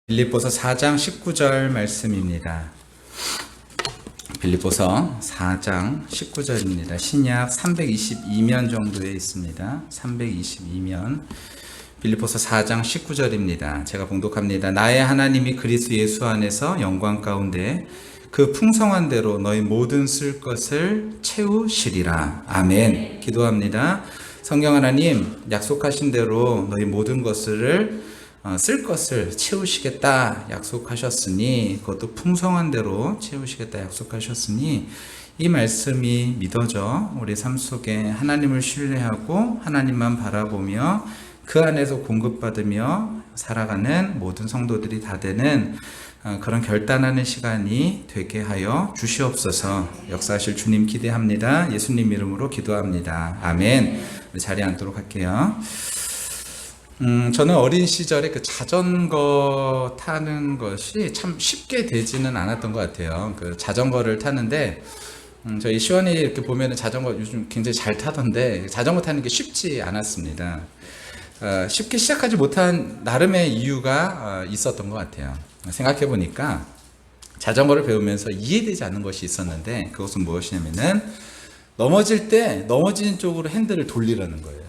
빌립보서 4장 19절 말씀입니다. 빌립보서 4장 19절입니다. 신약 322면 정도에 있습니다. 322면 빌립보서 4장 19절입니다. 제가 봉독합니다. 나의 하나님이 그리스도 예수 안에서 영광 가운데 그 풍성한 대로 너희 모든 쓸 것을 채우시리라. 아멘. 기도합니다. 성경 하나님, 약속하신 대로 너희 모든 것을 쓸 것을 채우시겠다 약속하셨으니, 그것도 풍성한 대로 채우시겠다 약속하셨으니, 이 말씀이 믿어져 우리 삶 속에 하나님을 신뢰하고 하나님만 바라보며 그 안에서 공급받으며 살아가는 모든 성도들이 다 되는 그런 결단하는 시간이 되게 하여 주시옵소서. 역사하실 주님 기대합니다. 예수님 이름으로 기도합니다. 아멘. 우리 자리에 앉도록 할게요. 저는 어린 시절에 그 자전거 타는 것이 참 쉽게 되지는 않았던 것 같아요. 그 자전거를 타는데, 저희 시원이 이렇게 보면은 자전거 요즘 굉장히 잘 타던데, 자전거 타는 게 쉽지 않았습니다. 쉽게 시작하지 못한 나름의 이유가 있었던 것 같아요. 생각해 보니까 자전거를 배우면서 이해되지 않는 것이 있었는데, 그것은 무엇이냐면은 넘어질 때 넘어지는 쪽으로 핸들을 돌리라는 거예요.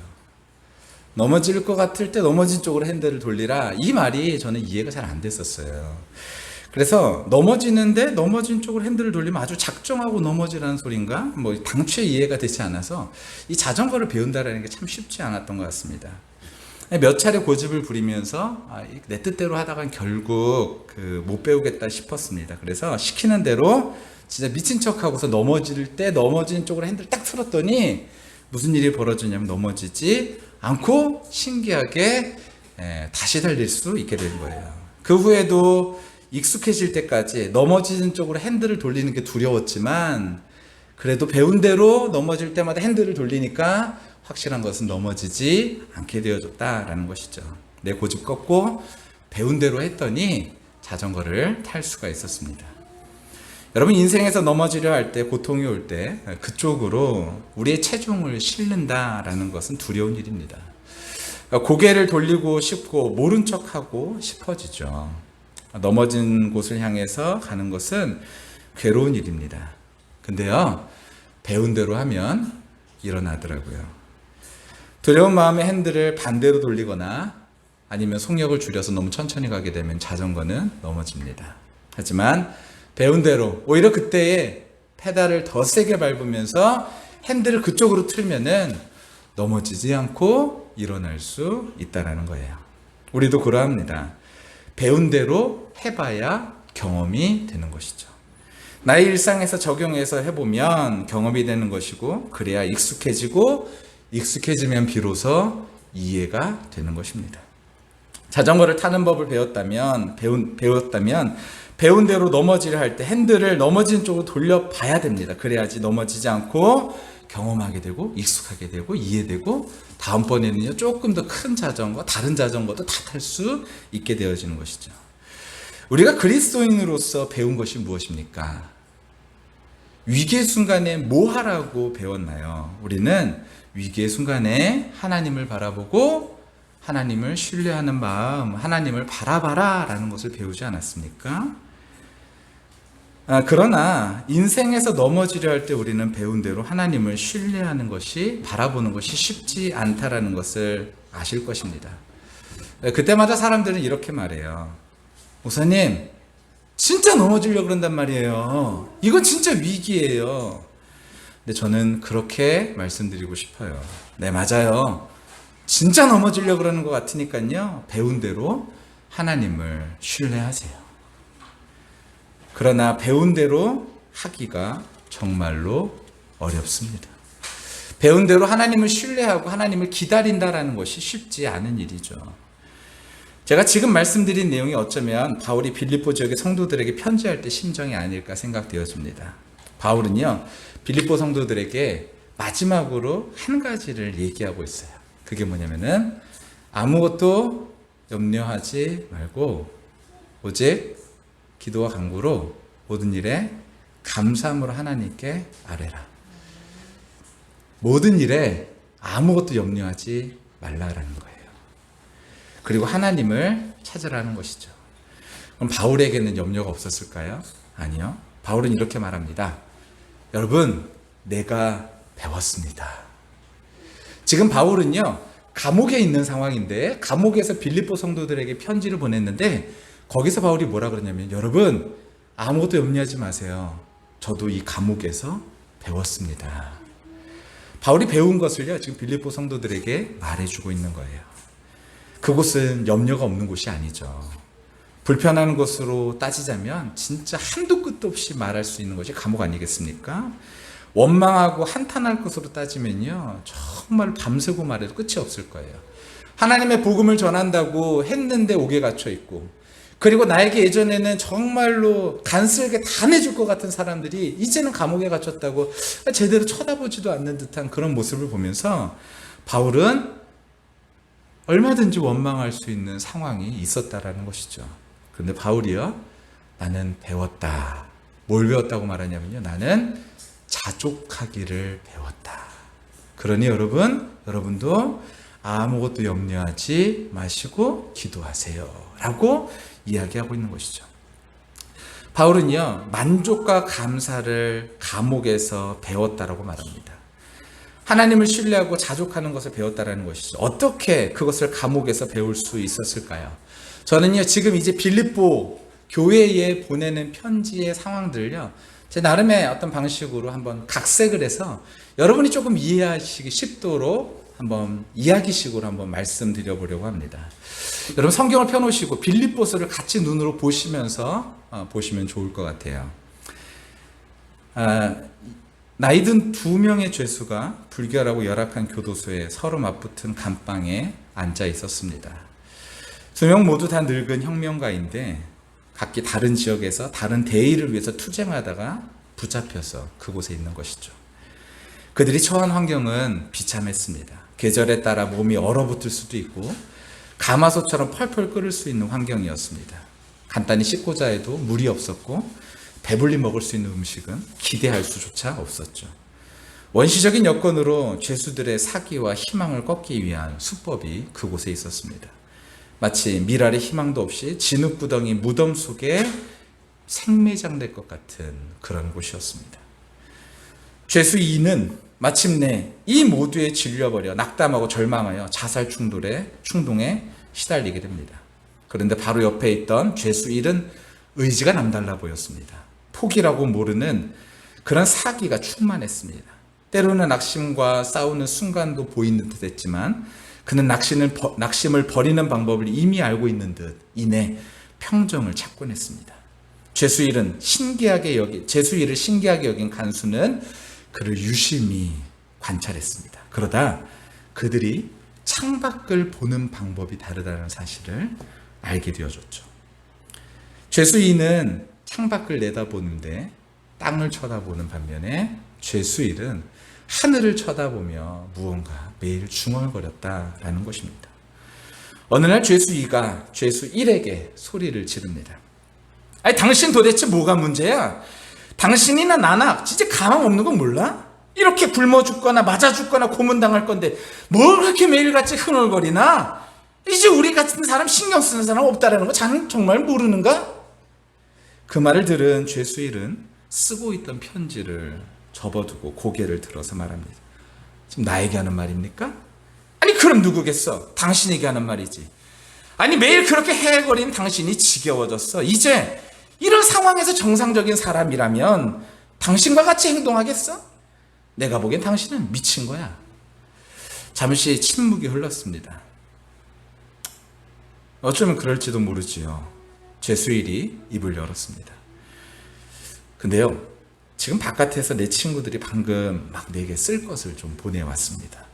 넘어질 것 같을 때 넘어진 쪽으로 핸들을 돌리라, 이 말이 저는 이해가 잘 안 됐었어요. 그래서 넘어지는데 넘어진 쪽으로 핸들을 돌리면 아주 작정하고 넘어지라는 소린가? 뭐 당초에 이해가 되지 않아서 이 자전거를 배운다라는 게 참 쉽지 않았던 것 같습니다. 몇 차례 고집을 부리면서 내 뜻대로 하다간 결국 못 배우겠다 싶었습니다. 그래서 시키는 대로 진짜 미친 척하고서 넘어질 때 넘어진 쪽으로 핸들을 딱 틀었더니 무슨 일이 벌어지냐면 넘어지지 않고 신기하게 다시 달릴 수 있게 된 거예요. 그 후에도 익숙해질 때까지 넘어지는 쪽으로 핸들을 돌리는 게 두려웠지만, 그래도 배운 대로 넘어질 때마다 핸들을 돌리니까 확실한 것은 넘어지지 않게 되어졌다라는 것이죠. 내 고집 꺾고 배운 대로 했더니 자전거를 탈 수가 있었습니다. 여러분, 인생에서 넘어지려 할 때, 고통이 올 때 그쪽으로 우리의 체중을 싣는다라는 것은 두려운 일입니다. 고개를 돌리고 싶고 모른 척하고 싶어지죠. 넘어진 곳을 향해서 가는 것은 괴로운 일입니다. 근데요, 배운 대로 하면 일어나더라고요. 두려운 마음에 핸들을 반대로 돌리거나 아니면 속력을 줄여서 너무 천천히 가게 되면 자전거는 넘어집니다. 하지만 배운 대로 오히려 그때에 페달을 더 세게 밟으면서 핸들을 그쪽으로 틀면은 넘어지지 않고 일어날 수 있다라는 거예요. 우리도 그러합니다. 배운 대로 해봐야 경험이 되는 것이죠. 나의 일상에서 적용해서 해보면 경험이 되는 것이고, 그래야 익숙해지고, 익숙해지면 비로소 이해가 되는 것입니다. 자전거를 타는 법을 배웠다면 배운 대로 넘어지려 할 때 핸들을 넘어진 쪽으로 돌려봐야 됩니다. 그래야지 넘어지지 않고 경험하게 되고 익숙하게 되고 이해되고, 다음번에는요 조금 더 큰 자전거, 다른 자전거도 다 탈 수 있게 되어지는 것이죠. 우리가 그리스도인으로서 배운 것이 무엇입니까? 위기의 순간에 뭐 하라고 배웠나요? 우리는 위기의 순간에 하나님을 바라보고 하나님을 신뢰하는 마음, 하나님을 바라봐라 라는 것을 배우지 않았습니까? 그러나 인생에서 넘어지려 할 때 우리는 배운 대로 하나님을 신뢰하는 것이, 바라보는 것이 쉽지 않다라는 것을 아실 것입니다. 그때마다 사람들은 이렇게 말해요. 목사님, 진짜 넘어지려고 그런단 말이에요. 이건 진짜 위기예요. 근데 저는 그렇게 말씀드리고 싶어요. 네, 맞아요. 진짜 넘어지려고 그러는 것 같으니까요, 배운 대로 하나님을 신뢰하세요. 그러나 배운 대로 하기가 정말로 어렵습니다. 배운 대로 하나님을 신뢰하고 하나님을 기다린다라는 것이 쉽지 않은 일이죠. 제가 지금 말씀드린 내용이 어쩌면 바울이 빌립보 지역의 성도들에게 편지할 때 심정이 아닐까 생각되어집니다. 바울은요, 빌립보 성도들에게 마지막으로 한 가지를 얘기하고 있어요. 그게 뭐냐면은 아무것도 염려하지 말고 오직 기도와 간구로 모든 일에 감사함으로 하나님께 아뢰라. 모든 일에 아무것도 염려하지 말라라는 거예요. 그리고 하나님을 찾으라는 것이죠. 그럼 바울에게는 염려가 없었을까요? 아니요. 바울은 이렇게 말합니다. 여러분, 내가 배웠습니다. 지금 바울은요, 감옥에 있는 상황인데 감옥에서 빌립보 성도들에게 편지를 보냈는데 거기서 바울이 뭐라 그러냐면, 여러분 아무것도 염려하지 마세요. 저도 이 감옥에서 배웠습니다. 바울이 배운 것을요, 지금 빌립보 성도들에게 말해주고 있는 거예요. 그곳은 염려가 없는 곳이 아니죠. 불편한 것으로 따지자면 진짜 한도 끝도 없이 말할 수 있는 것이 감옥 아니겠습니까? 원망하고 한탄할 것으로 따지면요, 정말 밤새고 말해도 끝이 없을 거예요. 하나님의 복음을 전한다고 했는데 옥에 갇혀 있고, 그리고 나에게 예전에는 정말로 간쓸게 다 내줄 것 같은 사람들이 이제는 감옥에 갇혔다고 제대로 쳐다보지도 않는 듯한 그런 모습을 보면서 바울은 얼마든지 원망할 수 있는 상황이 있었다라는 것이죠. 그런데 바울이요, 나는 배웠다. 뭘 배웠다고 말하냐면요, 나는 자족하기를 배웠다. 그러니 여러분도 아무것도 염려하지 마시고 기도하세요 라고 이야기하고 있는 것이죠. 바울은요, 만족과 감사를 감옥에서 배웠다라고 말합니다. 하나님을 신뢰하고 자족하는 것을 배웠다라는 것이죠. 어떻게 그것을 감옥에서 배울 수 있었을까요? 저는요, 지금 이제 빌립보 교회에 보내는 편지의 상황들을요, 제 나름의 어떤 방식으로 한번 각색을 해서 여러분이 조금 이해하시기 쉽도록 한번 이야기식으로 한번 말씀드려 보려고 합니다. 여러분 성경을 펴놓으시고 빌립보서를 같이 눈으로 보시면서 보시면 좋을 것 같아요. 나이든 2명의 죄수가 불결하고 열악한 교도소에 서로 맞붙은 감방에 앉아 있었습니다. 2명 모두 다 늙은 혁명가인데 각기 다른 지역에서 다른 대의를 위해서 투쟁하다가 붙잡혀서 그곳에 있는 것이죠. 그들이 처한 환경은 비참했습니다. 계절에 따라 몸이 얼어붙을 수도 있고 가마솥처럼 펄펄 끓을 수 있는 환경이었습니다. 간단히 씻고자 해도 물이 없었고 배불리 먹을 수 있는 음식은 기대할 수조차 없었죠. 원시적인 여건으로 죄수들의 사기와 희망을 꺾기 위한 수법이 그곳에 있었습니다. 마치 미랄의 희망도 없이 진흙구덩이 무덤 속에 생매장될 것 같은 그런 곳이었습니다. 죄수 2는 마침내 이 모두에 질려버려 낙담하고 절망하여 자살 충동에 시달리게 됩니다. 그런데 바로 옆에 있던 죄수 1은 의지가 남달라 보였습니다. 포기라고 모르는 그런 사기가 충만했습니다. 때로는 낙심과 싸우는 순간도 보이는 듯 했지만 그는 낙심을 버리는 방법을 이미 알고 있는 듯 이내 평정을 찾곤 했습니다. 죄수 1을 신기하게 여긴 간수는 그를 유심히 관찰했습니다. 그러다 그들이 창밖을 보는 방법이 다르다는 사실을 알게 되어졌죠. 죄수 2는 창밖을 내다보는데 땅을 쳐다보는 반면에 죄수 1은 하늘을 쳐다보며 무언가 매일 중얼거렸다라는 것입니다. 어느 날 죄수 2가 죄수 1에게 소리를 지릅니다. 아니, 당신 도대체 뭐가 문제야? 당신이나 나나 진짜 가망 없는 건 몰라? 이렇게 굶어 죽거나 맞아 죽거나 고문당할 건데 뭘 그렇게 매일같이 흥얼거리나? 이제 우리 같은 사람 신경 쓰는 사람 없다라는 거 자는 정말 모르는가? 그 말을 들은 죄수 1은 쓰고 있던 편지를 접어두고 고개를 들어서 말합니다. 지금 나에게 하는 말입니까? 아니 그럼 누구겠어? 당신에게 하는 말이지. 아니 매일 그렇게 헤헤거리는 당신이 지겨워졌어. 이제 이런 상황에서 정상적인 사람이라면 당신과 같이 행동하겠어? 내가 보기엔 당신은 미친 거야. 잠시 침묵이 흘렀습니다. 어쩌면 그럴지도 모르지요. 죄수 1이 입을 열었습니다. 근데요, 지금 바깥에서 내 친구들이 방금 막 내게 쓸 것을 좀 보내왔습니다.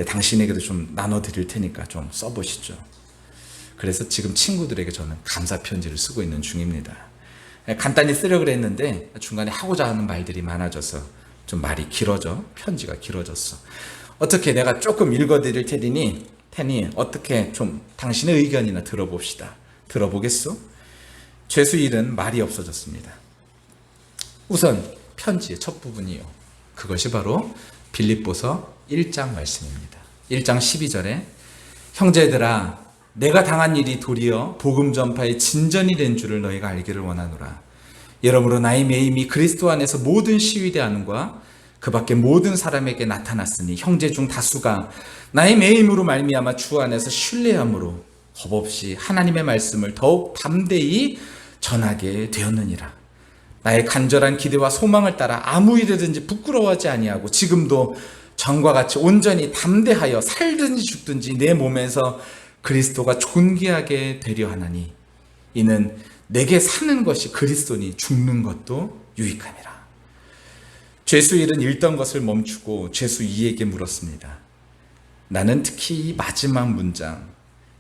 당신에게도 좀 나눠드릴 테니까 좀 써보시죠. 그래서 지금 친구들에게 저는 감사 편지를 쓰고 있는 중입니다. 간단히 쓰려고 했는데 중간에 하고자 하는 말들이 많아져서 좀 말이 길어져, 편지가 길어졌어. 어떻게 내가 조금 읽어드릴 테니 어떻게 좀 당신의 의견이나 들어봅시다. 들어보겠소? 죄수 1은 말이 없어졌습니다. 우선 편지의 첫 부분이요. 그것이 바로 빌립보서 1장 말씀입니다. 1장 12절에 형제들아 내가 당한 일이 도리어 복음 전파의 진전이 된 줄을 너희가 알기를 원하노라. 여러모로 나의 매임이 그리스도 안에서 모든 시위대하는과 그 밖에 모든 사람에게 나타났으니 형제 중 다수가 나의 매임으로 말미암아 주 안에서 신뢰함으로 겁없이 하나님의 말씀을 더욱 담대히 전하게 되었느니라. 나의 간절한 기대와 소망을 따라 아무 일이든지 부끄러워하지 아니하고 지금도 전과 같이 온전히 담대하여 살든지 죽든지 내 몸에서 그리스도가 존귀하게 되려 하나니 이는 내게 사는 것이 그리스도니 죽는 것도 유익함이라. 죄수 1은 읽던 것을 멈추고 죄수 2에게 물었습니다. 나는 특히 이 마지막 문장,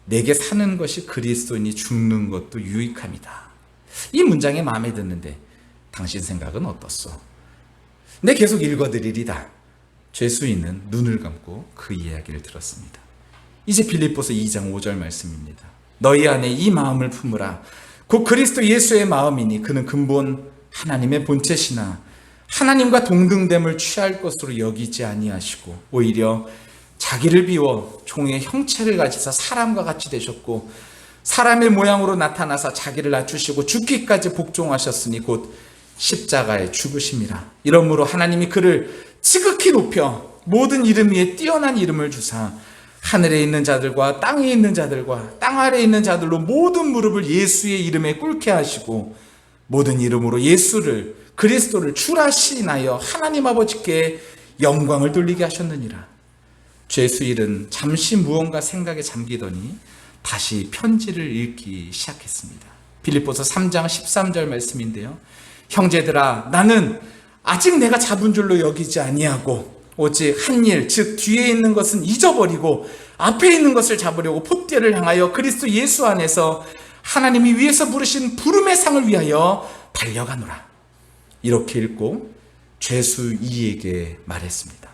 내게 사는 것이 그리스도니 죽는 것도 유익함이다. 이 문장이 마음에 드는데 당신 생각은 어떻소? 내 계속 읽어드리리다. 죄수인은 눈을 감고 그 이야기를 들었습니다. 이제 빌립보서 2장 5절 말씀입니다. 너희 안에 이 마음을 품으라. 곧 그리스도 예수의 마음이니 그는 근본 하나님의 본체시나 하나님과 동등됨을 취할 것으로 여기지 아니하시고 오히려 자기를 비워 종의 형체를 가지사 사람과 같이 되셨고 사람의 모양으로 나타나사 자기를 낮추시고 죽기까지 복종하셨으니 곧 십자가에 죽으심이라. 이러므로 하나님이 그를 지극히 높여 모든 이름 위에 뛰어난 이름을 주사 하늘에 있는 자들과 땅에 있는 자들과 땅 아래에 있는 자들로 모든 무릎을 예수의 이름에 꿇게 하시고 모든 이름으로 예수를 그리스도를 주라시나여 하나님 아버지께 영광을 돌리게 하셨느니라. 죄수 1은 잠시 무언가 생각에 잠기더니 다시 편지를 읽기 시작했습니다. 빌립보서 3장 13절 말씀인데요. 형제들아, 나는 아직 내가 잡은 줄로 여기지 아니하고 오직 한 일, 즉 뒤에 있는 것은 잊어버리고 앞에 있는 것을 잡으려고 폿대를 향하여 그리스도 예수 안에서 하나님이 위에서 부르신 부름의 상을 위하여 달려가노라. 이렇게 읽고 죄수 2에게 말했습니다.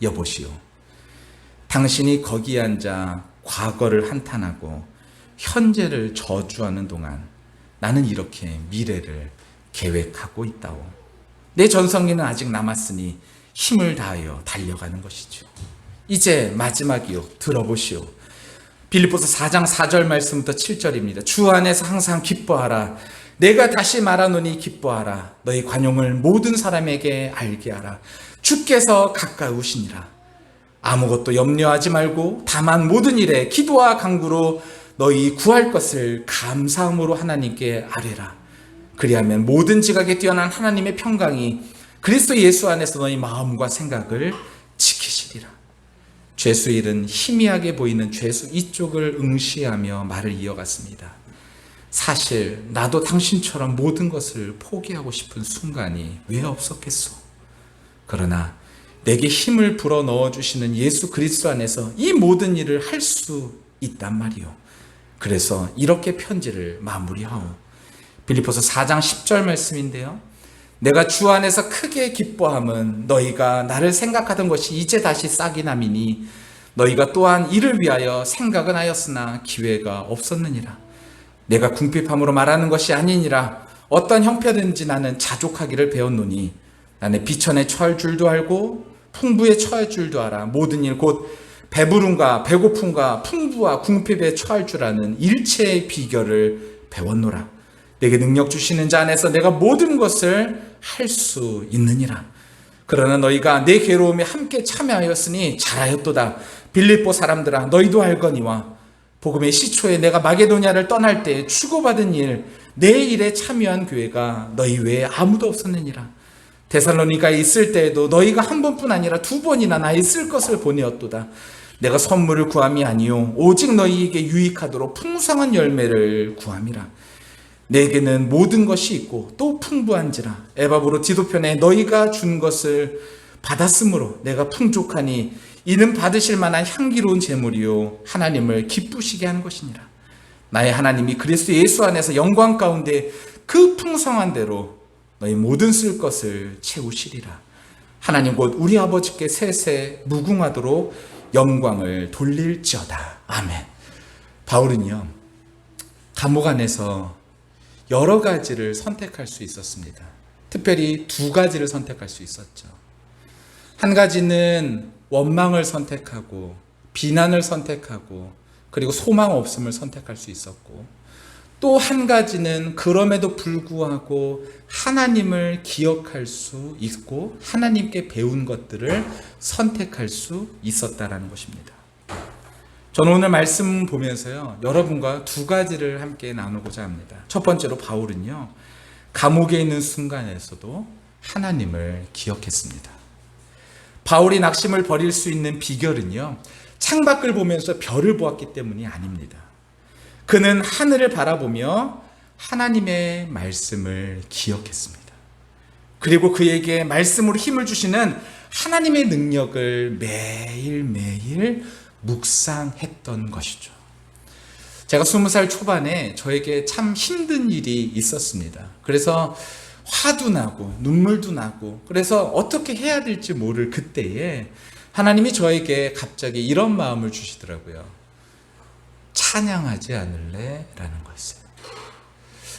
여보시오, 당신이 거기에 앉아 과거를 한탄하고 현재를 저주하는 동안 나는 이렇게 미래를 계획하고 있다오. 내 전성기는 아직 남았으니 힘을 다하여 달려가는 것이죠. 이제 마지막이요, 들어보시오. 빌립보서 4장 4절 말씀부터 7절입니다. 주 안에서 항상 기뻐하라. 내가 다시 말하노니 기뻐하라. 너희 관용을 모든 사람에게 알게 하라. 주께서 가까우시니라. 아무것도 염려하지 말고 다만 모든 일에 기도와 간구로 너희 구할 것을 감사함으로 하나님께 아뢰라. 그리하면 모든 지각에 뛰어난 하나님의 평강이 그리스도 예수 안에서 너희 마음과 생각을 지키시리라. 죄수 1은 희미하게 보이는 죄수 2쪽을 응시하며 말을 이어갔습니다. 사실 나도 당신처럼 모든 것을 포기하고 싶은 순간이 왜 없었겠소? 그러나 내게 힘을 불어 넣어주시는 예수 그리스도 안에서 이 모든 일을 할 수 있단 말이요. 그래서 이렇게 편지를 마무리하오. 빌립보서 4장 10절 말씀인데요. 내가 주 안에서 크게 기뻐함은 너희가 나를 생각하던 것이 이제 다시 싹이 남이니 너희가 또한 이를 위하여 생각은 하였으나 기회가 없었느니라. 내가 궁핍함으로 말하는 것이 아니니라. 어떤 형편든지 나는 자족하기를 배웠노니 나는 비천에 처할 줄도 알고 풍부에 처할 줄도 알아. 모든 일 곧 배부름과 배고픔과 풍부와 궁핍에 처할 줄 아는 일체의 비결을 배웠노라. 내게 능력 주시는 자 안에서 내가 모든 것을 할 수 있느니라. 그러나 너희가 내 괴로움에 함께 참여하였으니 잘하였도다. 빌립보 사람들아, 너희도 알거니와 복음의 시초에 내가 마게도냐를 떠날 때 주고받은 일, 내 일에 참여한 교회가 너희 외에 아무도 없었느니라. 데살로니가에 있을 때에도 너희가 한 번뿐 아니라 두 번이나 나의 쓸 것을 보내었도다. 내가 선물을 구함이 아니요 오직 너희에게 유익하도록 풍성한 열매를 구함이라. 내게는 모든 것이 있고 또 풍부한지라. 에바브로 디도편에 너희가 준 것을 받았으므로 내가 풍족하니 이는 받으실 만한 향기로운 제물이요 하나님을 기쁘시게 하는 것이니라. 나의 하나님이 그리스도 예수 안에서 영광 가운데 그 풍성한 대로 너희 모든 쓸 것을 채우시리라. 하나님 곧 우리 아버지께 세세 무궁하도록 영광을 돌릴지어다. 아멘. 바울은요, 감옥 안에서 여러 가지를 선택할 수 있었습니다. 특별히 두 가지를 선택할 수 있었죠. 한 가지는 원망을 선택하고 비난을 선택하고 그리고 소망 없음을 선택할 수 있었고, 또 한 가지는 그럼에도 불구하고 하나님을 기억할 수 있고 하나님께 배운 것들을 선택할 수 있었다라는 것입니다. 저는 오늘 말씀 보면서요, 여러분과 두 가지를 함께 나누고자 합니다. 첫 번째로 바울은요, 감옥에 있는 순간에서도 하나님을 기억했습니다. 바울이 낙심을 버릴 수 있는 비결은요, 창밖을 보면서 별을 보았기 때문이 아닙니다. 그는 하늘을 바라보며 하나님의 말씀을 기억했습니다. 그리고 그에게 말씀으로 힘을 주시는 하나님의 능력을 매일매일 묵상했던 것이죠. 제가 20살 초반에 저에게 참 힘든 일이 있었습니다. 그래서 화도 나고 눈물도 나고, 그래서 어떻게 해야 될지 모를 그때에 하나님이 저에게 갑자기 이런 마음을 주시더라고요. 찬양하지 않을래? 라는 거였어요.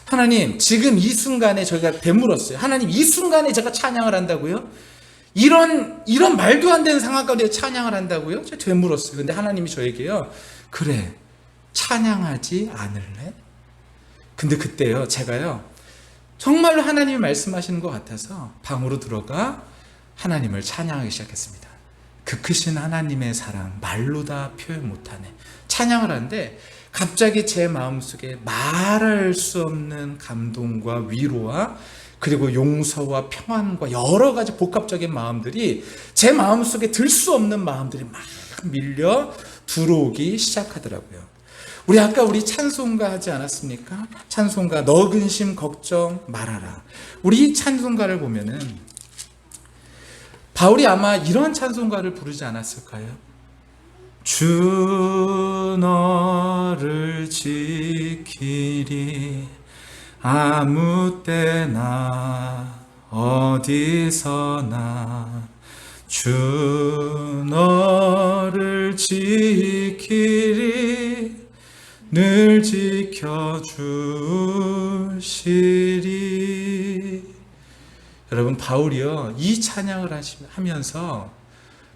하나님, 지금 이 순간에 저희가 되물었어요. 하나님, 이 순간에 제가 찬양을 한다고요? 이런 말도 안 되는 상황 가운데 찬양을 한다고요? 제가 되물었어요. 근데 하나님이 저에게요, 그래, 찬양하지 않을래? 근데 그때요, 제가요, 정말로 하나님이 말씀하시는 것 같아서 방으로 들어가 하나님을 찬양하기 시작했습니다. 그 크신 하나님의 사랑 말로 다 표현 못하네. 찬양을 하는데 갑자기 제 마음속에 말할 수 없는 감동과 위로와 그리고 용서와 평안과 여러 가지 복합적인 마음들이 제 마음속에 들 수 없는 마음들이 막 밀려 들어오기 시작하더라고요. 우리 찬송가 하지 않았습니까? 찬송가 너 근심 걱정 말아라. 우리 이 찬송가를 보면은 바울이 아마 이런 찬송가를 부르지 않았을까요? 주 너를 지키리 아무 때나 어디서나 주 너를 지키리 늘 지켜주시리. 여러분, 바울이요, 이 찬양을 하면서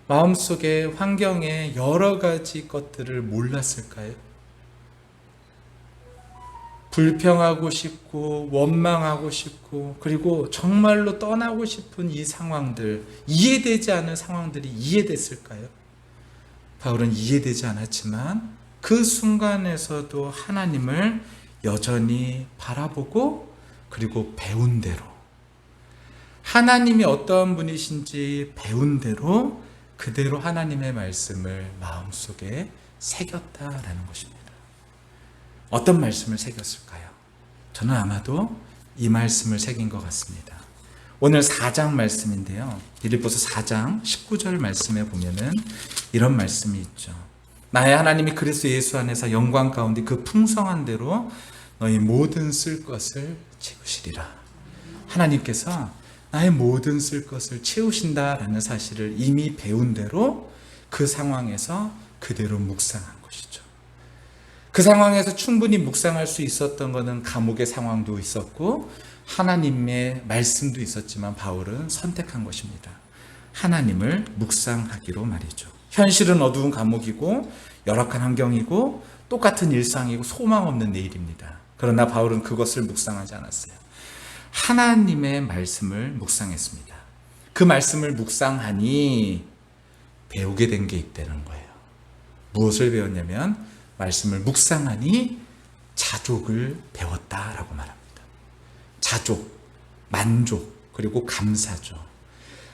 마음속에 환경에 여러 가지 것들을 몰랐을까요? 불평하고 싶고 원망하고 싶고 그리고 정말로 떠나고 싶은 이 상황들, 이해되지 않은 상황들이 이해됐을까요? 바울은 이해되지 않았지만 그 순간에서도 하나님을 여전히 바라보고 그리고 배운 대로, 하나님이 어떠한 분이신지 배운 대로 그대로 하나님의 말씀을 마음속에 새겼다라는 것입니다. 어떤 말씀을 새겼을까요? 저는 아마도 이 말씀을 새긴 것 같습니다. 오늘 4장 말씀인데요. 빌립보서 4장 19절 말씀에 보면은 이런 말씀이 있죠. 나의 하나님이 그리스도 예수 안에서 영광 가운데 그 풍성한 대로 너희 모든 쓸 것을 채우시리라. 하나님께서 나의 모든 쓸 것을 채우신다라는 사실을 이미 배운 대로 그 상황에서 그대로 묵상한 것이죠. 그 상황에서 충분히 묵상할 수 있었던 것은 감옥의 상황도 있었고 하나님의 말씀도 있었지만 바울은 선택한 것입니다. 하나님을 묵상하기로 말이죠. 현실은 어두운 감옥이고 열악한 환경이고 똑같은 일상이고 소망 없는 내일입니다. 그러나 바울은 그것을 묵상하지 않았어요. 하나님의 말씀을 묵상했습니다. 그 말씀을 묵상하니 배우게 된 게 있다는 거예요. 무엇을 배웠냐면 말씀을 묵상하니 자족을 배웠다라고 말합니다. 자족, 만족, 그리고 감사죠.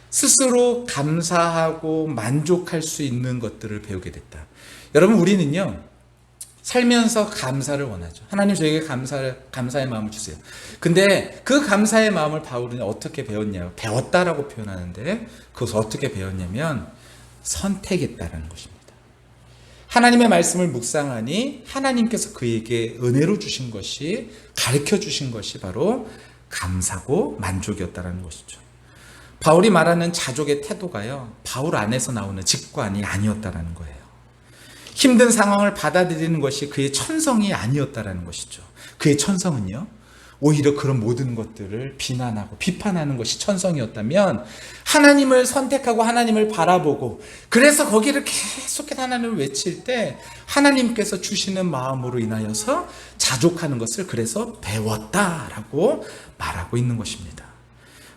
스스로 감사하고 만족할 수 있는 것들을 배우게 됐다. 여러분, 우리는요, 살면서 감사를 원하죠. 하나님 저에게 감사의 마음을 주세요. 근데 그 감사의 마음을 바울은 어떻게 배웠냐고, 배웠다라고 표현하는데 그것을 어떻게 배웠냐면 선택했다라는 것입니다. 하나님의 말씀을 묵상하니 하나님께서 그에게 은혜로 주신 것이, 가르쳐 주신 것이 바로 감사고 만족이었다는 것이죠. 바울이 말하는 자족의 태도가요, 바울 안에서 나오는 직관이 아니었다는 거예요. 힘든 상황을 받아들이는 것이 그의 천성이 아니었다는 것이죠. 그의 천성은요, 오히려 그런 모든 것들을 비난하고 비판하는 것이 천성이었다면, 하나님을 선택하고 하나님을 바라보고 그래서 거기를 계속해서 하나님을 외칠 때 하나님께서 주시는 마음으로 인하여서 자족하는 것을 그래서 배웠다라고 말하고 있는 것입니다.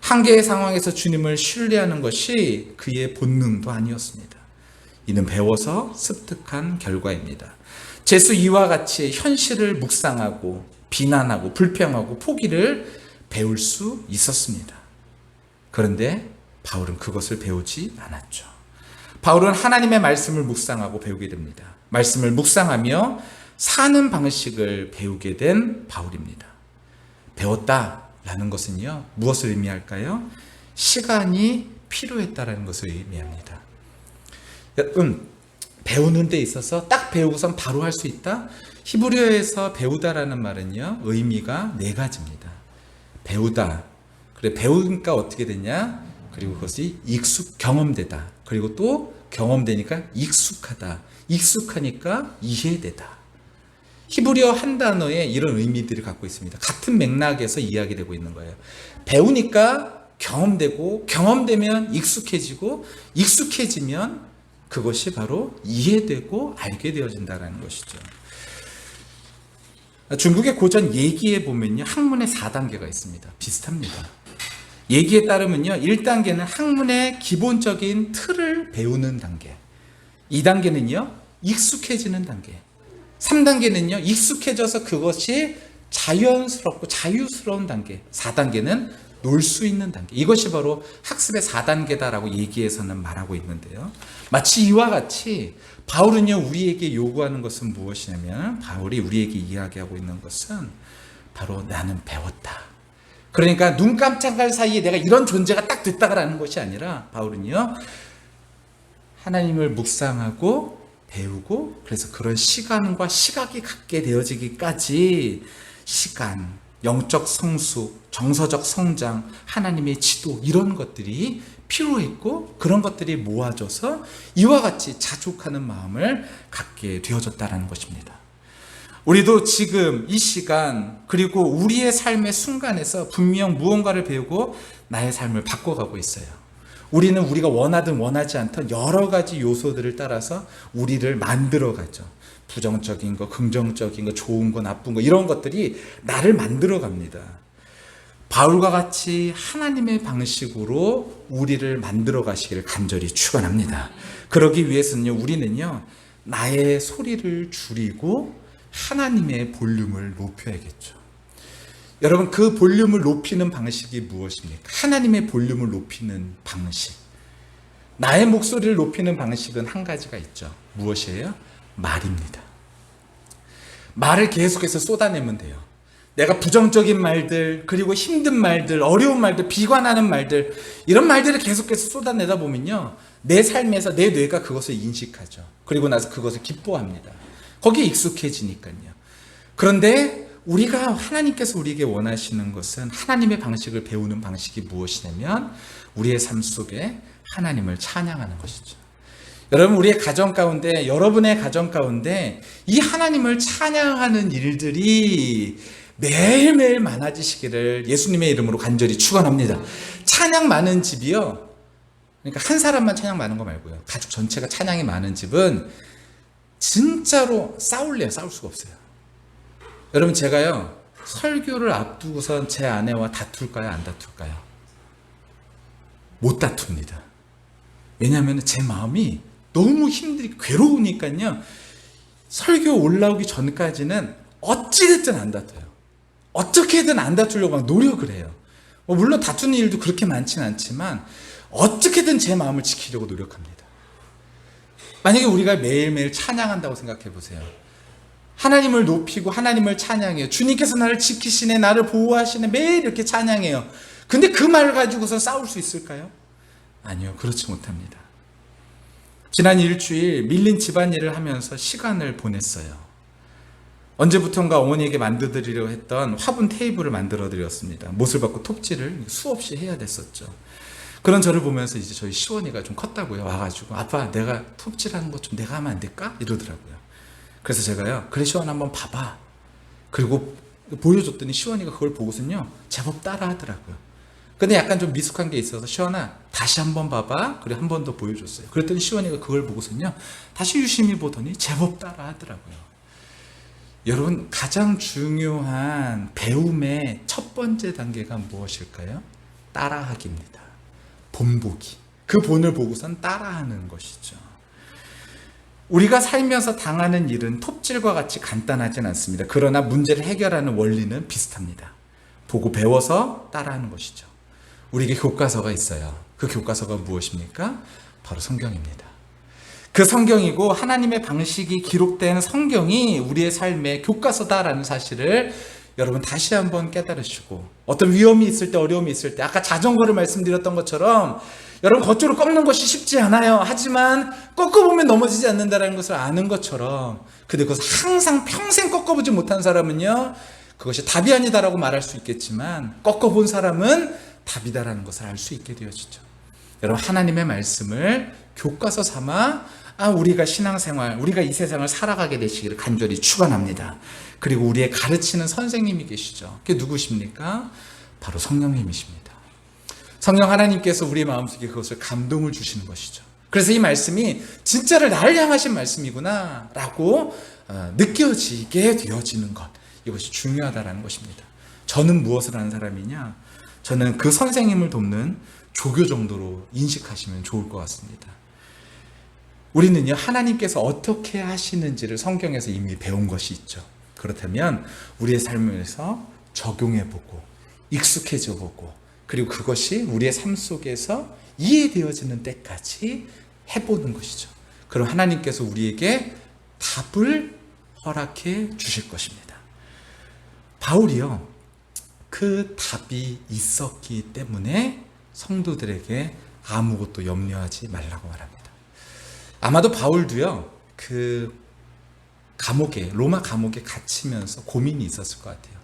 한계의 상황에서 주님을 신뢰하는 것이 그의 본능도 아니었습니다. 이는 배워서 습득한 결과입니다. 제수 이와 같이 현실을 묵상하고 비난하고 불평하고 포기를 배울 수 있었습니다. 그런데 바울은 그것을 배우지 않았죠. 바울은 하나님의 말씀을 묵상하고 배우게 됩니다. 말씀을 묵상하며 사는 방식을 배우게 된 바울입니다. 배웠다라는 것은요, 무엇을 의미할까요? 시간이 필요했다라는 것을 의미합니다. 배우는 데 있어서 딱 배우고선 바로 할 수 있다? 히브리어에서 배우다라는 말은요, 의미가 네 가지입니다. 배우다. 그래, 배우니까 어떻게 되냐? 그리고 그것이 경험되다. 그리고 또 경험되니까 익숙하다. 익숙하니까 이해되다. 히브리어 한 단어에 이런 의미들을 갖고 있습니다. 같은 맥락에서 이야기되고 있는 거예요. 배우니까 경험되고, 경험되면 익숙해지고, 익숙해지면 그것이 바로 이해되고 알게 되어진다는 것이죠. 중국의 고전 예기에 보면요, 학문의 4단계가 있습니다. 비슷합니다. 예기에 따르면요, 1단계는 학문의 기본적인 틀을 배우는 단계, 2단계는요 익숙해지는 단계, 3단계는요 익숙해져서 그것이 자연스럽고 자유스러운 단계, 4단계는 놀 수 있는 단계. 이것이 바로 학습의 4단계다라고 얘기에서는 말하고 있는데요, 마치 이와 같이 바울은요 우리에게 요구하는 것은 무엇이냐면, 바울이 우리에게 이야기하고 있는 것은 바로 나는 배웠다. 그러니까 눈 깜짝할 사이에 내가 이런 존재가 딱 됐다라는 것이 아니라, 바울은요 하나님을 묵상하고 배우고, 그래서 그런 시간과 시각이 갖게 되어지기까지 시간, 영적 성숙, 정서적 성장, 하나님의 지도, 이런 것들이 필요했고, 그런 것들이 모아져서 이와 같이 자족하는 마음을 갖게 되어졌다는 것입니다. 우리도 지금 이 시간, 그리고 우리의 삶의 순간에서 분명 무언가를 배우고 나의 삶을 바꿔가고 있어요. 우리는 우리가 원하든 원하지 않던 여러 가지 요소들을 따라서 우리를 만들어가죠. 부정적인 거, 긍정적인 거, 좋은 거, 나쁜 거, 이런 것들이 나를 만들어 갑니다. 바울과 같이 하나님의 방식으로 우리를 만들어 가시기를 간절히 축원합니다. 그러기 위해서는요, 우리는요 나의 소리를 줄이고 하나님의 볼륨을 높여야겠죠. 여러분, 그 볼륨을 높이는 방식이 무엇입니까? 하나님의 볼륨을 높이는 방식, 나의 목소리를 높이는 방식은 한 가지가 있죠. 무엇이에요? 말입니다. 말을 계속해서 쏟아내면 돼요. 내가 부정적인 말들, 그리고 힘든 말들, 어려운 말들, 비관하는 말들, 이런 말들을 계속해서 쏟아내다 보면요, 내 삶에서 내 뇌가 그것을 인식하죠. 그리고 나서 그것을 기뻐합니다. 거기에 익숙해지니까요. 그런데 우리가, 하나님께서 우리에게 원하시는 것은, 하나님의 방식을 배우는 방식이 무엇이냐면, 우리의 삶 속에 하나님을 찬양하는 것이죠. 여러분, 우리의 가정 가운데, 여러분의 가정 가운데 이 하나님을 찬양하는 일들이 매일매일 많아지시기를 예수님의 이름으로 간절히 축원합니다. 찬양 많은 집이요, 그러니까 한 사람만 찬양 많은 거 말고요, 가족 전체가 찬양이 많은 집은 진짜로 싸울 수가 없어요. 여러분, 제가요 설교를 앞두고선 제 아내와 다툴까요, 안 다툴까요? 못 다툽니다. 왜냐하면 제 마음이 너무 힘들고 괴로우니까요, 설교 올라오기 전까지는 어찌됐든 안 다퉈요. 어떻게든 안 다투려고 막 노력을 해요. 물론 다투는 일도 그렇게 많지는 않지만 어떻게든 제 마음을 지키려고 노력합니다. 만약에 우리가 매일매일 찬양한다고 생각해 보세요. 하나님을 높이고 하나님을 찬양해요. 주님께서 나를 지키시네, 나를 보호하시네, 매일 이렇게 찬양해요. 근데 그 말 가지고서 싸울 수 있을까요? 아니요, 그렇지 못합니다. 지난 일주일 밀린 집안일을 하면서 시간을 보냈어요. 언제부턴가 어머니에게 만들어드리려고 했던 화분 테이블을 만들어드렸습니다. 못을 받고 톱질을 수없이 해야 됐었죠. 그런 저를 보면서 이제 저희 시원이가 좀 컸다고요. 와가지고, 아빠, 내가 톱질하는 것 좀 내가 하면 안 될까? 이러더라고요. 그래서 제가요, 그래 시원 한번 봐봐. 그리고 보여줬더니 시원이가 그걸 보고서는요 제법 따라하더라고요. 근데 약간 좀 미숙한 게 있어서 시원아 다시 한번 봐봐. 그리고 한 번 더 보여줬어요. 그랬더니 시원이가 그걸 보고서는요 다시 유심히 보더니 제법 따라하더라고요. 여러분, 가장 중요한 배움의 첫 번째 단계가 무엇일까요? 따라하기입니다. 본보기. 그 본을 보고선 따라하는 것이죠. 우리가 살면서 당하는 일은 톱질과 같이 간단하진 않습니다. 그러나 문제를 해결하는 원리는 비슷합니다. 보고 배워서 따라하는 것이죠. 우리에게 교과서가 있어요. 그 교과서가 무엇입니까? 바로 성경입니다. 그 성경이고 하나님의 방식이 기록된 성경이 우리의 삶의 교과서다라는 사실을 여러분 다시 한번 깨달으시고, 어떤 위험이 있을 때, 어려움이 있을 때, 아까 자전거를 말씀드렸던 것처럼 여러분 겉으로 꺾는 것이 쉽지 않아요. 하지만 꺾어보면 넘어지지 않는다는 것을 아는 것처럼, 근데 그것을 항상 평생 꺾어보지 못한 사람은요 그것이 답이 아니다라고 말할 수 있겠지만 꺾어본 사람은 답이다라는 것을 알 수 있게 되어지죠. 여러분, 하나님의 말씀을 교과서 삼아 우리가 신앙생활, 우리가 이 세상을 살아가게 되시기를 간절히 축원합니다. 그리고 우리의 가르치는 선생님이 계시죠. 그게 누구십니까? 바로 성령님이십니다. 성령 하나님께서 우리의 마음속에 그것을 감동을 주시는 것이죠. 그래서 이 말씀이 진짜로 나를 향하신 말씀이구나 라고 느껴지게 되어지는 것, 이것이 중요하다는 것입니다. 저는 무엇을 하는 사람이냐? 저는 그 선생님을 돕는 조교 정도로 인식하시면 좋을 것 같습니다. 우리는요 하나님께서 어떻게 하시는지를 성경에서 이미 배운 것이 있죠. 그렇다면 우리의 삶에서 적용해보고 익숙해져보고, 그리고 그것이 우리의 삶 속에서 이해되어지는 때까지 해보는 것이죠. 그럼 하나님께서 우리에게 답을 허락해 주실 것입니다. 바울이요 그 답이 있었기 때문에 성도들에게 아무것도 염려하지 말라고 말합니다. 아마도 바울도요 그 감옥에, 로마 감옥에 갇히면서 고민이 있었을 것 같아요.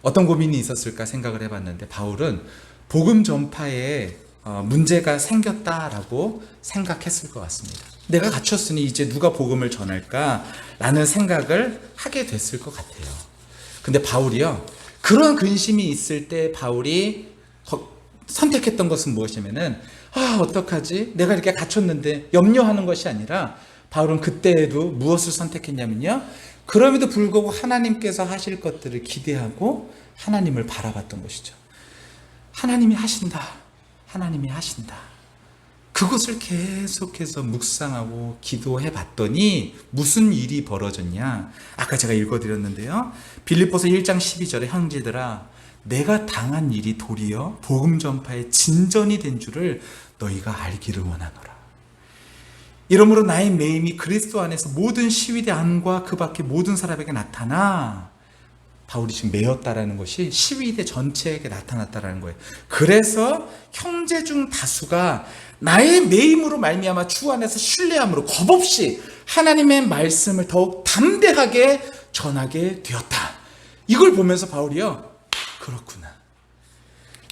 어떤 고민이 있었을까 생각을 해봤는데, 바울은 복음 전파에 문제가 생겼다라고 생각했을 것 같습니다. 내가 갇혔으니 이제 누가 복음을 전할까라는 생각을 하게 됐을 것 같아요. 근데 바울이요 그런 근심이 있을 때 바울이 선택했던 것은 무엇이냐면은 어떡하지? 내가 이렇게 갇혔는데 염려하는 것이 아니라, 바울은 그때에도 무엇을 선택했냐면요 그럼에도 불구하고 하나님께서 하실 것들을 기대하고 하나님을 바라봤던 것이죠. 하나님이 하신다, 하나님이 하신다. 그것을 계속해서 묵상하고 기도해 봤더니 무슨 일이 벌어졌냐? 아까 제가 읽어드렸는데요 빌립보서 1장 12절에 형제들아 내가 당한 일이 도리어 복음 전파의 진전이 된 줄을 너희가 알기를 원하노라. 이러므로 나의 매임이 그리스도 안에서 모든 시위대 안과 그 밖의 모든 사람에게 나타나, 바울이 지금 매였다라는 것이 시위대 전체에게 나타났다라는 거예요. 그래서 형제 중 다수가 나의 매임으로 말미암아 주 안에서 신뢰함으로 겁없이 하나님의 말씀을 더욱 담대하게 전하게 되었다. 이걸 보면서 바울이요 그렇구나,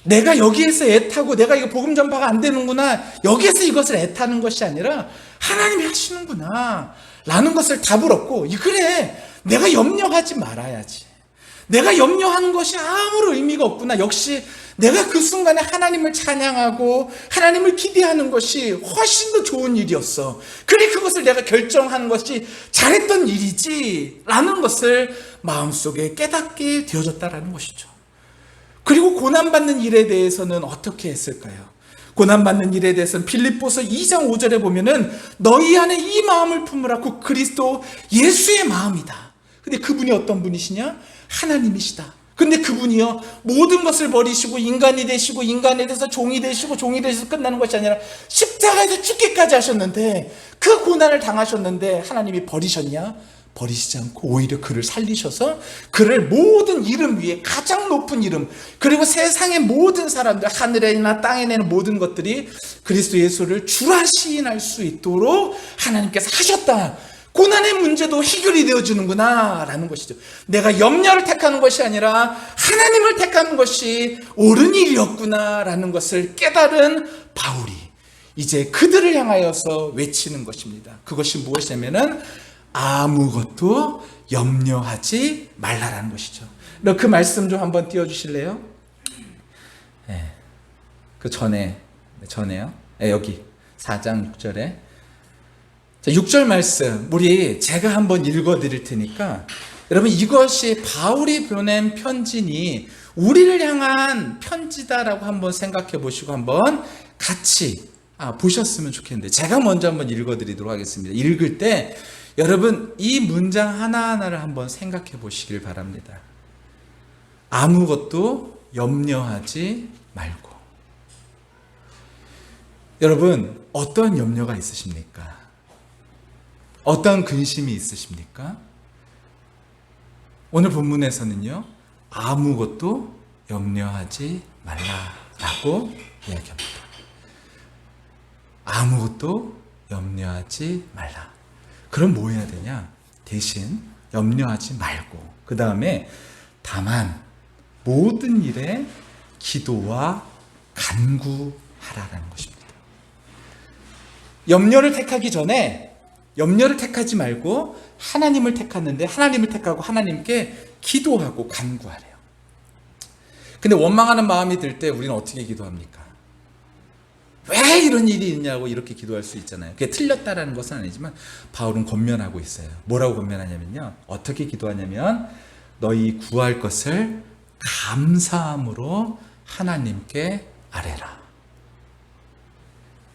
내가 여기에서 애타고 내가 이거 복음 전파가 안 되는구나, 여기에서 이것을 애타는 것이 아니라 하나님이 하시는구나 라는 것을 답을 얻고, 그래 내가 염려하지 말아야지, 내가 염려하는 것이 아무런 의미가 없구나, 역시 내가 그 순간에 하나님을 찬양하고 하나님을 기대하는 것이 훨씬 더 좋은 일이었어, 그래 그것을 내가 결정하는 것이 잘했던 일이지 라는 것을 마음속에 깨닫게 되어졌다라는 것이죠. 그리고 고난받는 일에 대해서는 어떻게 했을까요? 고난받는 일에 대해서는 빌립보서 2장 5절에 보면은 너희 안에 이 마음을 품으라, 그 그리스도 예수의 마음이다. 근데 그분이 어떤 분이시냐? 하나님이시다. 근데 그분이요 모든 것을 버리시고 인간이 되시고, 인간에 대해서 종이 되시고, 종이 되셔서 끝나는 것이 아니라 십자가에서 죽기까지 하셨는데, 그 고난을 당하셨는데 하나님이 버리셨냐? 버리시지 않고 오히려 그를 살리셔서 그를 모든 이름 위에 가장 높은 이름, 그리고 세상의 모든 사람들, 하늘에나 땅에는 모든 것들이 그리스도 예수를 주라 시인할 수 있도록 하나님께서 하셨다. 고난의 문제도 해결이 되어주는구나 라는 것이죠. 내가 염려를 택하는 것이 아니라 하나님을 택하는 것이 옳은 일이었구나 라는 것을 깨달은 바울이 이제 그들을 향하여서 외치는 것입니다. 그것이 무엇이냐면은 아무것도 염려하지 말라라는 것이죠. 그 말씀 좀 한번 띄워주실래요? 네. 그 전에요. 네, 여기 4장 6절에. 자, 6절 말씀 제가 한번 읽어드릴 테니까 여러분, 이것이 바울이 보낸 편지니 우리를 향한 편지다라고 한번 생각해 보시고 한번 같이 보셨으면 좋겠는데, 제가 먼저 한번 읽어드리도록 하겠습니다. 읽을 때 여러분 이 문장 하나하나를 한번 생각해 보시길 바랍니다. 아무것도 염려하지 말고. 여러분, 어떤 염려가 있으십니까? 어떤 근심이 있으십니까? 오늘 본문에서는요, 아무것도 염려하지 말라라고 이야기합니다. 아무것도 염려하지 말라. 그럼 뭐 해야 되냐? 대신 염려하지 말고, 그 다음에 다만 모든 일에 기도와 간구하라라는 것입니다. 염려를 택하기 전에 염려를 택하지 말고 하나님을 택하는데, 하나님을 택하고 하나님께 기도하고 간구하래요. 근데 원망하는 마음이 들 때 우리는 어떻게 기도합니까? 왜 이런 일이 있냐고 이렇게 기도할 수 있잖아요. 그게 틀렸다라는 것은 아니지만 바울은 권면하고 있어요. 뭐라고 권면하냐면요, 어떻게 기도하냐면 너희 구할 것을 감사함으로 하나님께 아뢰라.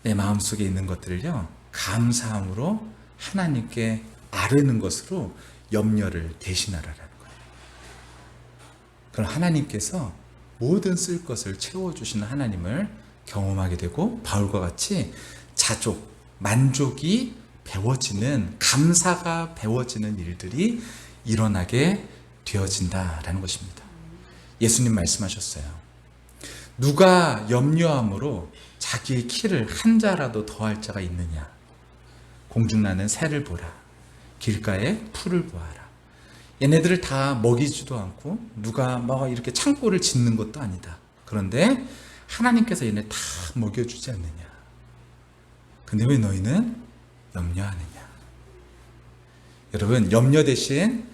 내 마음속에 있는 것들을요, 감사함으로 하나님께 아뢰는 것으로 염려를 대신하라는 거예요. 그럼 하나님께서 모든 쓸 것을 채워주시는 하나님을 경험하게 되고, 바울과 같이 자족, 만족이 배워지는, 감사가 배워지는 일들이 일어나게 되어진다라는 것입니다. 예수님 말씀하셨어요. 누가 염려함으로 자기의 키를 한 자라도 더할 자가 있느냐? 공중나는 새를 보라. 길가에 풀을 보아라. 얘네들을 다 먹이지도 않고 누가 이렇게 창고를 짓는 것도 아니다. 그런데 하나님께서 얘네 다 먹여주지 않느냐? 근데 왜 너희는 염려하느냐? 여러분, 염려 대신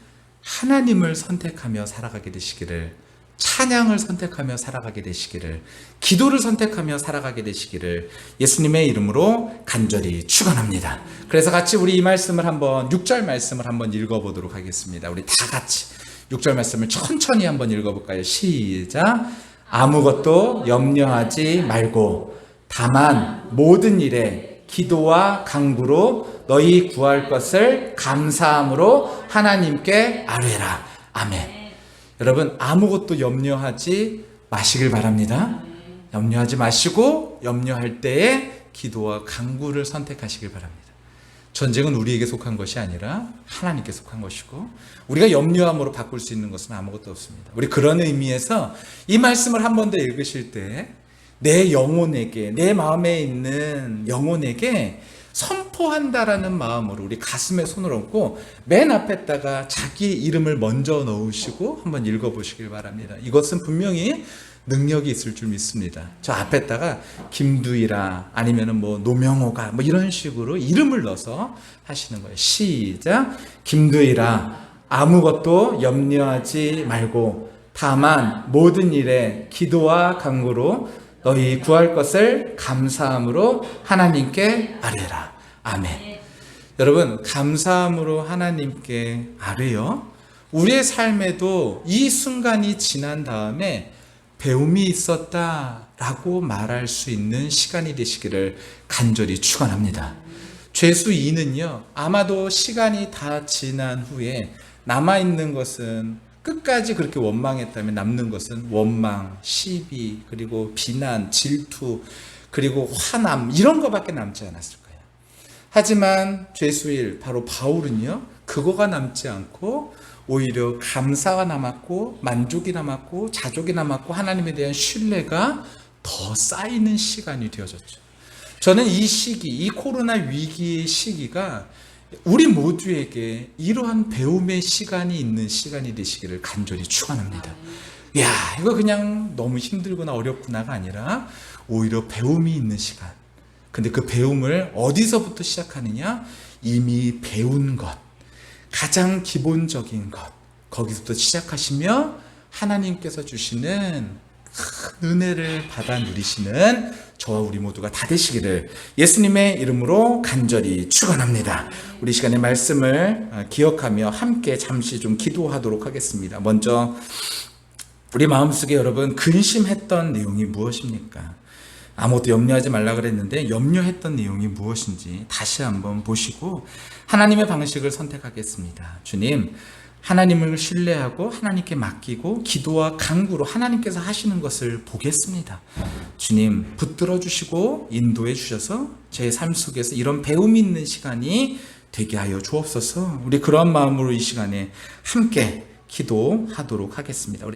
하나님을 선택하며 살아가게 되시기를, 찬양을 선택하며 살아가게 되시기를, 기도를 선택하며 살아가게 되시기를 예수님의 이름으로 간절히 축원합니다. 그래서 같이 우리 이 말씀을 한번, 6절 말씀을 한번 읽어보도록 하겠습니다. 우리 다 같이 6절 말씀을 천천히 한번 읽어볼까요? 시작. 아무것도 염려하지 말고 다만 모든 일에 기도와 간구로 너희 구할 것을 감사함으로 하나님께 아뢰라. 아멘. 여러분, 아무것도 염려하지 마시길 바랍니다. 염려하지 마시고 염려할 때에 기도와 간구를 선택하시길 바랍니다. 전쟁은 우리에게 속한 것이 아니라 하나님께 속한 것이고, 우리가 염려함으로 바꿀 수 있는 것은 아무것도 없습니다. 우리 그런 의미에서 이 말씀을 한 번 더 읽으실 때 내 영혼에게, 내 마음에 있는 영혼에게 선포한다라는 마음으로 우리 가슴에 손을 얹고 맨 앞에다가 자기의 이름을 먼저 넣으시고 한번 읽어보시길 바랍니다. 이것은 분명히 능력이 있을 줄 믿습니다. 저 앞에다가 김두이라 아니면은 노명호가 이런 식으로 이름을 넣어서 하시는 거예요. 시작. 김두이라 아무것도 염려하지 말고 다만 모든 일에 기도와 간구로 너희 구할 것을 감사함으로 하나님께 아뢰라. 아멘. 여러분, 감사함으로 하나님께 아뢰요. 우리의 삶에도 이 순간이 지난 다음에 배움이 있었다라고 말할 수 있는 시간이 되시기를 간절히 축원합니다. 죄수 2는요, 아마도 시간이 다 지난 후에 남아있는 것은, 끝까지 그렇게 원망했다면 남는 것은 원망, 시비, 그리고 비난, 질투, 그리고 화남, 이런 것밖에 남지 않았을 거예요. 하지만 죄수 1, 바로 바울은요, 그거가 남지 않고 오히려 감사가 남았고 만족이 남았고 자족이 남았고 하나님에 대한 신뢰가 더 쌓이는 시간이 되어졌죠. 저는 이 시기, 이 코로나 위기의 시기가 우리 모두에게 이러한 배움의 시간이 있는 시간이 되시기를 간절히 축원합니다. 야, 이거 그냥 너무 힘들구나 어렵구나가 아니라 오히려 배움이 있는 시간. 근데 그 배움을 어디서부터 시작하느냐? 이미 배운 것, 가장 기본적인 것, 거기서부터 시작하시며 하나님께서 주시는 큰 은혜를 받아 누리시는 저와 우리 모두가 다 되시기를 예수님의 이름으로 간절히 축원합니다. 우리 시간의 말씀을 기억하며 함께 잠시 좀 기도하도록 하겠습니다. 먼저 우리 마음속에 여러분 근심했던 내용이 무엇입니까? 아무것도 염려하지 말라 그랬는데 염려했던 내용이 무엇인지 다시 한번 보시고 하나님의 방식을 선택하겠습니다. 주님, 하나님을 신뢰하고 하나님께 맡기고 기도와 간구로 하나님께서 하시는 것을 보겠습니다. 주님, 붙들어 주시고 인도해 주셔서 제 삶 속에서 이런 배움이 있는 시간이 되게 하여 주옵소서. 우리 그런 마음으로 이 시간에 함께 기도하도록 하겠습니다.